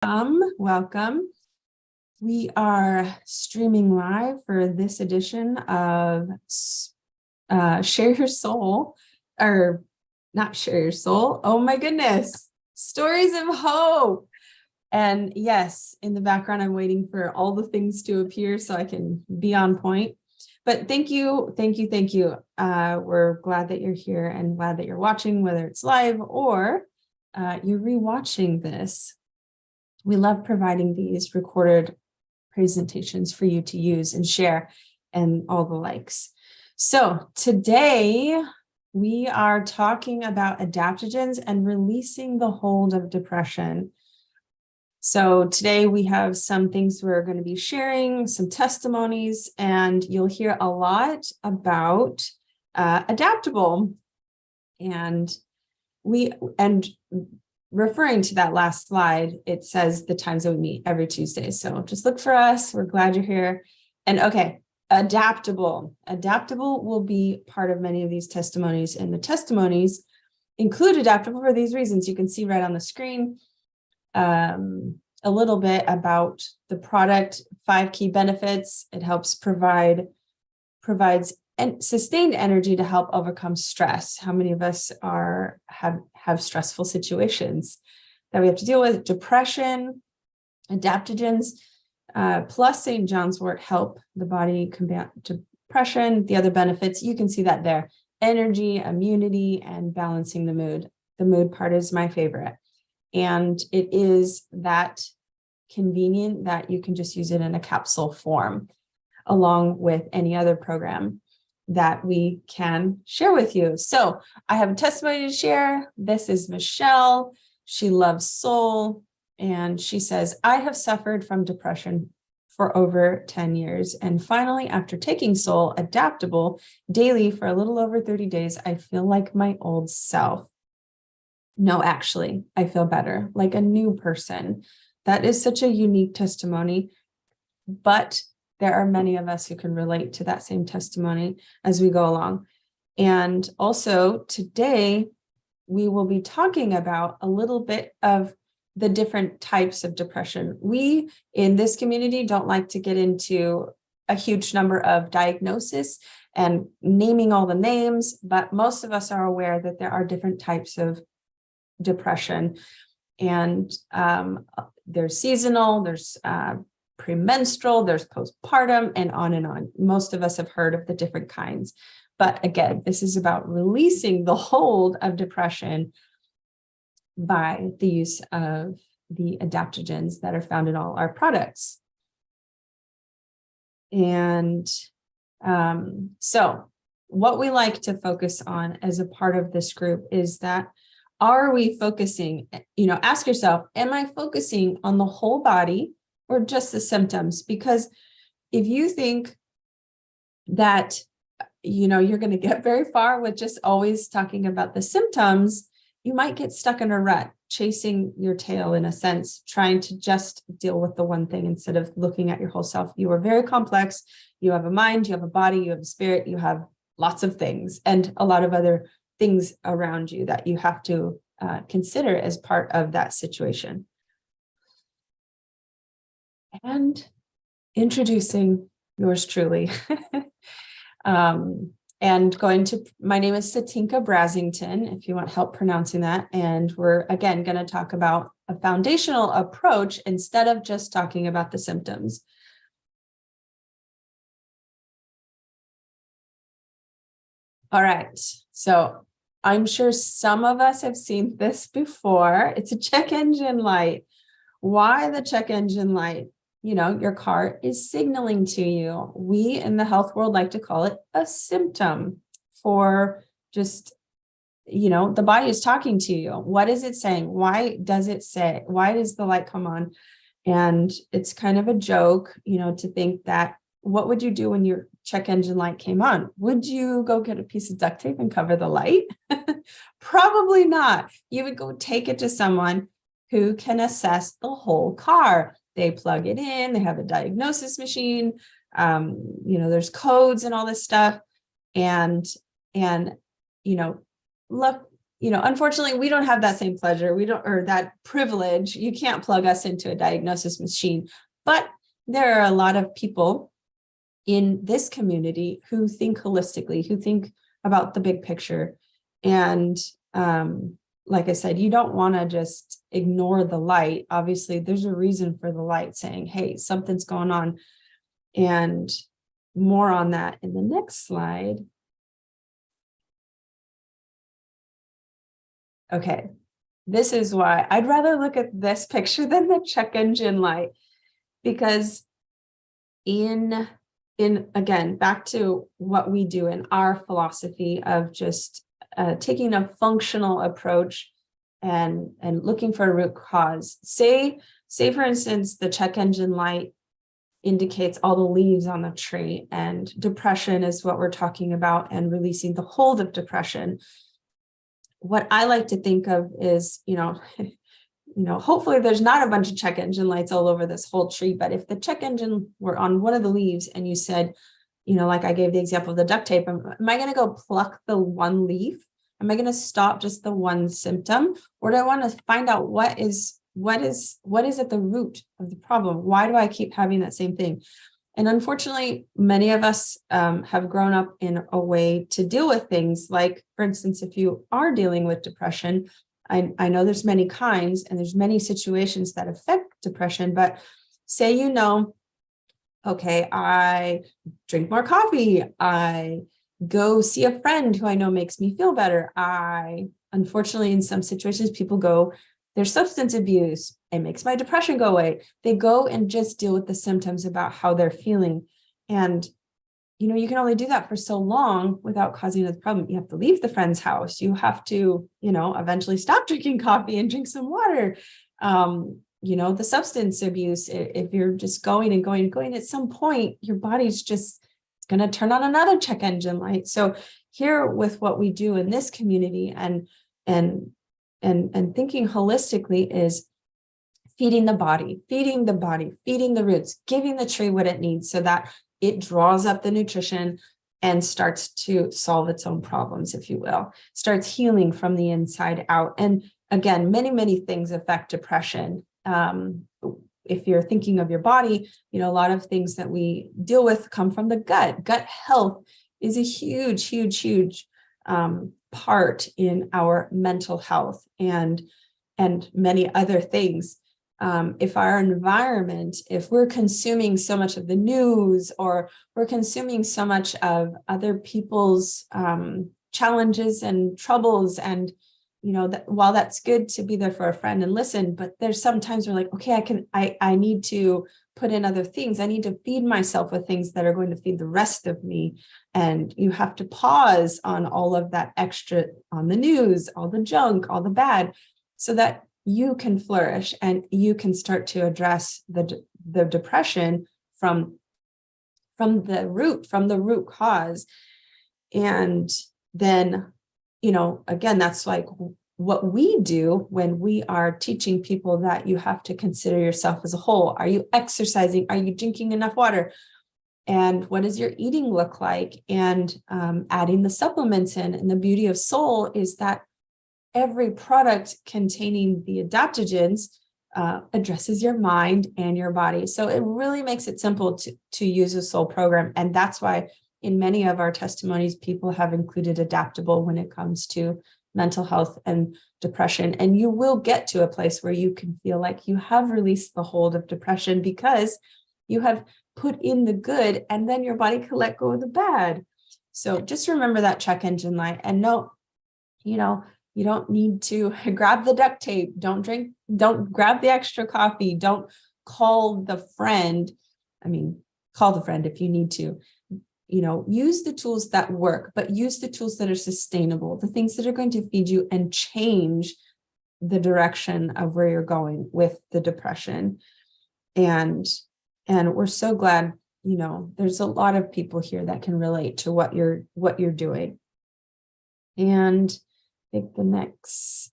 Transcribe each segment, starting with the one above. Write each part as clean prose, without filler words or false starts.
Welcome. We are streaming live for this edition of Share Your Soul, or not Share Your Soul. Oh my goodness. Stories of Hope. And yes, in the background, I'm waiting for all the things to appear so I can be on point. But thank you. We're glad that you're here and glad that you're watching, whether it's live or you're rewatching this. We love providing these recorded presentations for you to use and share and all the likes. So today we are talking about adaptogens and releasing the hold of depression. So today we have some things we're going to be sharing, some testimonies, and you'll hear a lot about adaptable. And referring to that last slide, it says the times that we meet every Tuesday. So just look for us. We're glad you're here. And okay, adaptable. Adaptable will be part of many of these testimonies, and the testimonies include adaptable for these reasons. You can see right on the screen a little bit about the product, 5 key benefits. It helps provides sustained energy to help overcome stress. How many of us have stressful situations that we have to deal with? Depression, adaptogens, plus St. John's wort help the body combat depression. The other benefits, you can see that there: energy, immunity, and balancing the mood. The mood part is my favorite. And it is that convenient that you can just use it in a capsule form, along with any other program that we can share with you. So I have a testimony to share. This is Michelle. She loves soul. And she says, I have suffered from depression for over 10 years. And finally, after taking Soul Adaptable daily for a little over 30 days, I feel like my old self. No, actually, I feel better, like a new person. That is such a unique testimony. But there are many of us who can relate to that same testimony as we go along. And also today, we will be talking about a little bit of the different types of depression. We in this community don't like to get into a huge number of diagnoses and naming all the names, but most of us are aware that there are different types of depression. And there's seasonal, there's premenstrual, there's postpartum, and on and on. Most of us have heard of the different kinds. But again, this is about releasing the hold of depression by the use of the adaptogens that are found in all our products. And so what we like to focus on as a part of this group is that, are we focusing, ask yourself, am I focusing on the whole body or just the symptoms? Because if you think that, you're going to get very far with just always talking about the symptoms, you might get stuck in a rut, chasing your tail in a sense, trying to just deal with the one thing instead of looking at your whole self. You are very complex. You have a mind, you have a body, you have a spirit, you have lots of things and a lot of other things around you that you have to consider as part of that situation. And introducing yours truly. And my name is Satinka Brasington, if you want help pronouncing that. And we're, again, going to talk about a foundational approach instead of just talking about the symptoms. All right. So I'm sure some of us have seen this before. It's a check engine light. Why the check engine light? Your car is signaling to you. We in the health world like to call it a symptom for just, the body is talking to you. What is it saying? Why does the light come on? And it's kind of a joke, to think that, what would you do when your check engine light came on? Would you go get a piece of duct tape and cover the light? Probably not. You would go take it to someone who can assess the whole car. They plug it in, they have a diagnosis machine, there's codes and all this stuff. And look, unfortunately, we don't have that same pleasure. We don't, or that privilege. You can't plug us into a diagnosis machine. But there are a lot of people in this community who think holistically, who think about the big picture. And like I said, you don't want to just ignore the light. Obviously, there's a reason for the light saying, hey, something's going on. And more on that in the next slide. Okay, this is why I'd rather look at this picture than the check engine light, because again, back to what we do in our philosophy of just taking a functional approach and looking for a root cause. Say for instance, the check engine light indicates all the leaves on the tree, and depression is what we're talking about, and releasing the hold of depression. What I like to think of is, hopefully there's not a bunch of check engine lights all over this whole tree, but if the check engine were on one of the leaves and you said, like I gave the example of the duct tape, am I going to go pluck the one leaf? Am I going to stop just the one symptom? Or do I want to find out what is at the root of the problem? Why do I keep having that same thing? And unfortunately, many of us have grown up in a way to deal with things. Like, for instance, if you are dealing with depression, I know there's many kinds and there's many situations that affect depression, but say, okay, I drink more coffee, I go see a friend who I know makes me feel better. Unfortunately, in some situations, people go, there's substance abuse, it makes my depression go away. They go and just deal with the symptoms about how they're feeling. And, you can only do that for so long without causing a problem. You have to leave the friend's house. You have to, eventually stop drinking coffee and drink some water. The substance abuse, if you're just going and going and going, at some point, your body's just going to turn on another check engine light. So here with what we do in this community and thinking holistically is feeding the body, feeding the roots, giving the tree what it needs so that it draws up the nutrition and starts to solve its own problems, if you will, starts healing from the inside out. And again, many, many things affect depression. If you're thinking of your body, a lot of things that we deal with come from the gut. Gut health is a huge, huge, huge part in our mental health and many other things. If our environment, if we're consuming so much of the news, or we're consuming so much of other people's challenges and troubles, and while that's good to be there for a friend and listen, but there's sometimes we're like, okay, I need to put in other things. I need to feed myself with things that are going to feed the rest of me. And you have to pause on all of that extra on the news, all the junk, all the bad, so that you can flourish and you can start to address the depression from the root cause. And then, again, that's like what we do when we are teaching people that you have to consider yourself as a whole. Are you exercising? Are you drinking enough water? And what does your eating look like? And adding the supplements in. And the beauty of Soul is that every product containing the adaptogens addresses your mind and your body. So it really makes it simple to use a Soul program. And that's why in many of our testimonies, people have included adaptable when it comes to mental health and depression. And you will get to a place where you can feel like you have released the hold of depression because you have put in the good, and then your body can let go of the bad. So just remember that check engine light, and no, you don't need to grab the duct tape. Don't grab the extra coffee. Don't call the friend. Call the friend if you need to. Use the tools that work, but use the tools that are sustainable, the things that are going to feed you and change the direction of where you're going with the depression. And we're so glad, there's a lot of people here that can relate to what you're doing. And I think the next.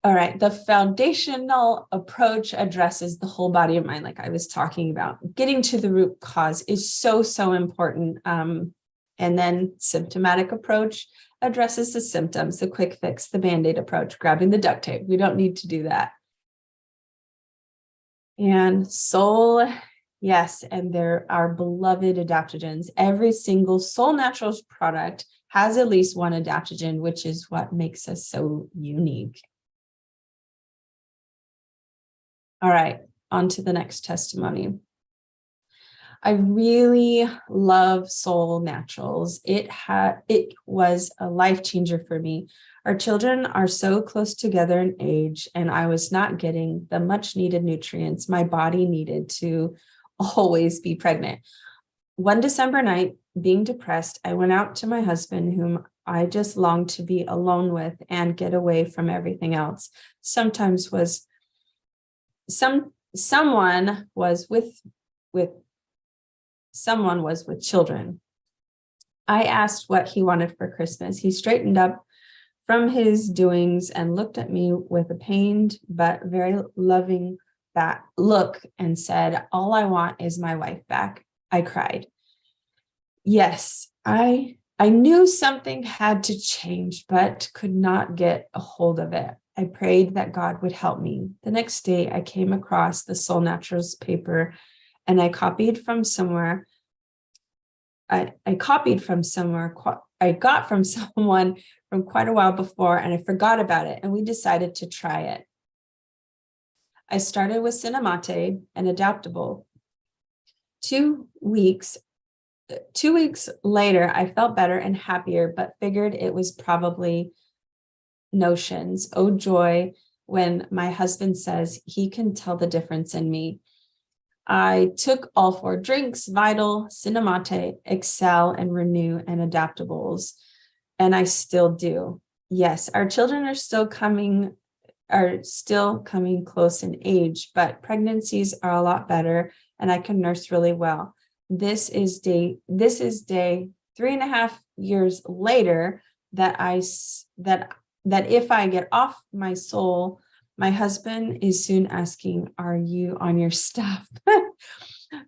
All right, the foundational approach addresses the whole body and mind, like I was talking about. Getting to the root cause is so, so important. And then symptomatic approach addresses the symptoms, the quick fix, the Band-Aid approach, grabbing the duct tape. We don't need to do that. And Soul, yes, and there are beloved adaptogens. Every single Soul Naturals product has at least one adaptogen, which is what makes us so unique. All right, on to the next testimony. I really love Soul Naturals. It was a life changer for me. Our children are so close together in age, and I was not getting the much needed nutrients my body needed to always be pregnant. One December night, being depressed, I went out to my husband, whom I just longed to be alone with and get away from everything else. Someone was with children. I asked what he wanted for Christmas. He straightened up from his doings and looked at me with a pained but very loving look and said, "All I want is my wife back." I cried. Yes, I knew something had to change, but could not get a hold of it. I prayed that God would help me. The next day, I came across the Soul Naturals paper, and I got from someone from quite a while before, and I forgot about it, and we decided to try it. I started with Cinnamate and Adaptable. 2 weeks later, I felt better and happier, but figured it was probably notions. Oh, joy, when my husband says he can tell the difference in me. I took all 4 drinks, Vital, Cinnamate, Excel, and Renew, and Adaptables, and I still do. Yes, our children are still coming close in age, but pregnancies are a lot better, and I can nurse really well. This is day 3.5 years later that if I get off my soul, my husband is soon asking, "Are you on your stuff?"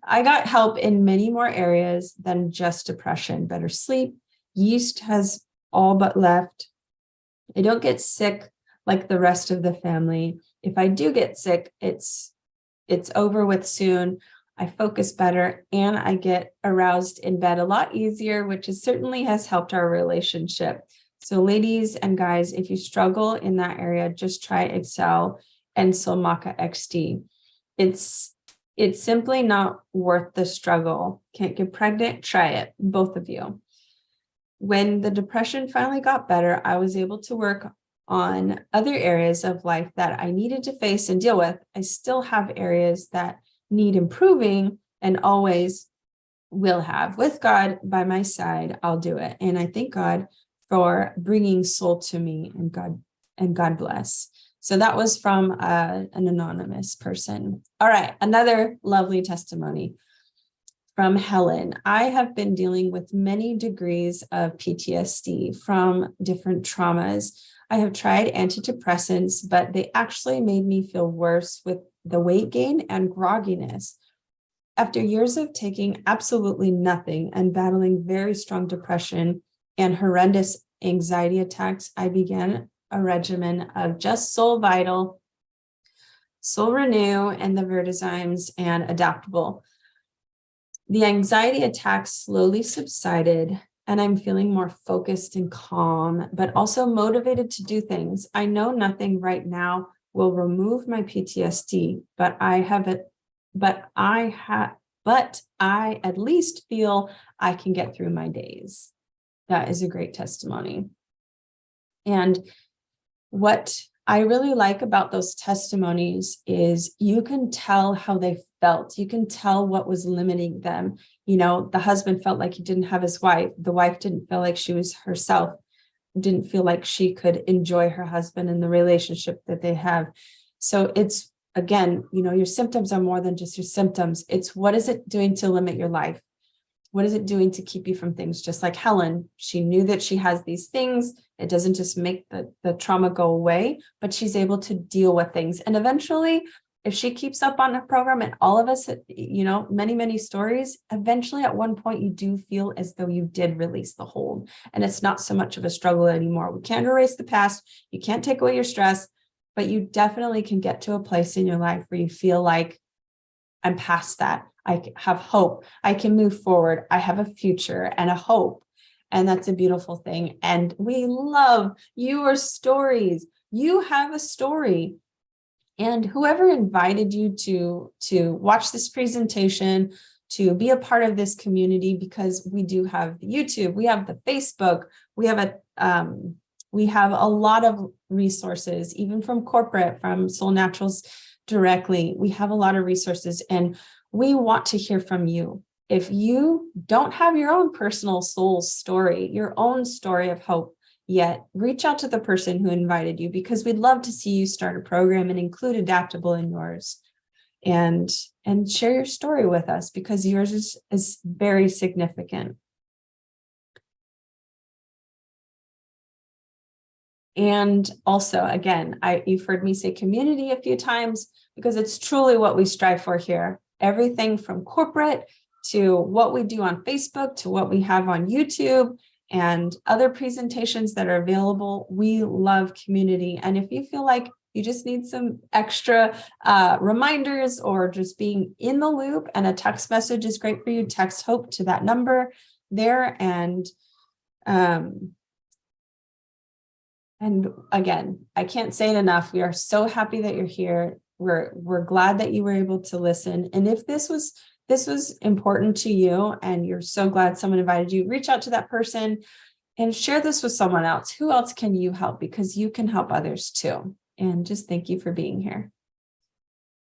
I got help in many more areas than just depression. Better sleep, yeast has all but left. I don't get sick like the rest of the family. If I do get sick, it's over with soon. I focus better, and I get aroused in bed a lot easier, which certainly has helped our relationship. So ladies and guys, if you struggle in that area, just try Excel and Solmaca XD. It's simply not worth the struggle. Can't get pregnant? Try it, both of you. When the depression finally got better, I was able to work on other areas of life that I needed to face and deal with. I still have areas that need improving and always will have. With God by my side, I'll do it. And I thank God for bringing Soul to me, and God bless. So that was from an anonymous person. All right, another lovely testimony from Helen. I have been dealing with many degrees of PTSD from different traumas. I have tried antidepressants, but they actually made me feel worse with the weight gain and grogginess. After years of taking absolutely nothing and battling very strong depression and horrendous anxiety attacks, I began a regimen of just Soul Vital, Soul Renew, and the Vertizymes and Adaptable. The anxiety attacks slowly subsided, and I'm feeling more focused and calm, but also motivated to do things. I know nothing right now will remove my PTSD, but I at least feel I can get through my days. That is a great testimony. And what I really like about those testimonies is you can tell how they felt. You can tell what was limiting them. You know, the husband felt like he didn't have his wife. The wife didn't feel like she was herself, didn't feel like she could enjoy her husband and the relationship that they have. So it's, again, you know, your symptoms are more than just your symptoms. It's what is it doing to limit your life? What is it doing to keep you from things? Just like Helen, she knew that she has these things. It doesn't just make the trauma go away, but she's able to deal with things. And eventually if she keeps up on the program, and all of us, many, many stories, eventually at one point you do feel as though you did release the hold, and it's not so much of a struggle anymore. We can't erase the past. You can't take away your stress, but you definitely can get to a place in your life where you feel like, I'm past that. I have hope. I can move forward. I have a future and a hope. And that's a beautiful thing. And we love your stories. You have a story. And whoever invited you to watch this presentation, to be a part of this community, because we do have the YouTube, we have the Facebook, we have a lot of resources, even from corporate, from Soul Naturals directly. We have a lot of resources, and we want to hear from you. If you don't have your own personal soul story, your own story of hope yet, reach out to the person who invited you, because we'd love to see you start a program and include Adaptable in yours, and share your story with us, because yours is very significant. And also, again, you've heard me say community a few times, because it's truly what we strive for here. Everything from corporate to what we do on Facebook to what we have on YouTube and other presentations that are available. We love community. And if you feel like you just need some extra reminders, or just being in the loop, and a text message is great for you, text HOPE to that number there. And again, I can't say it enough. We are so happy that you're here. We're glad that you were able to listen. And if this was important to you, and you're so glad someone invited you, reach out to that person and share this with someone else. Who else can you help? Because you can help others too. And just thank you for being here.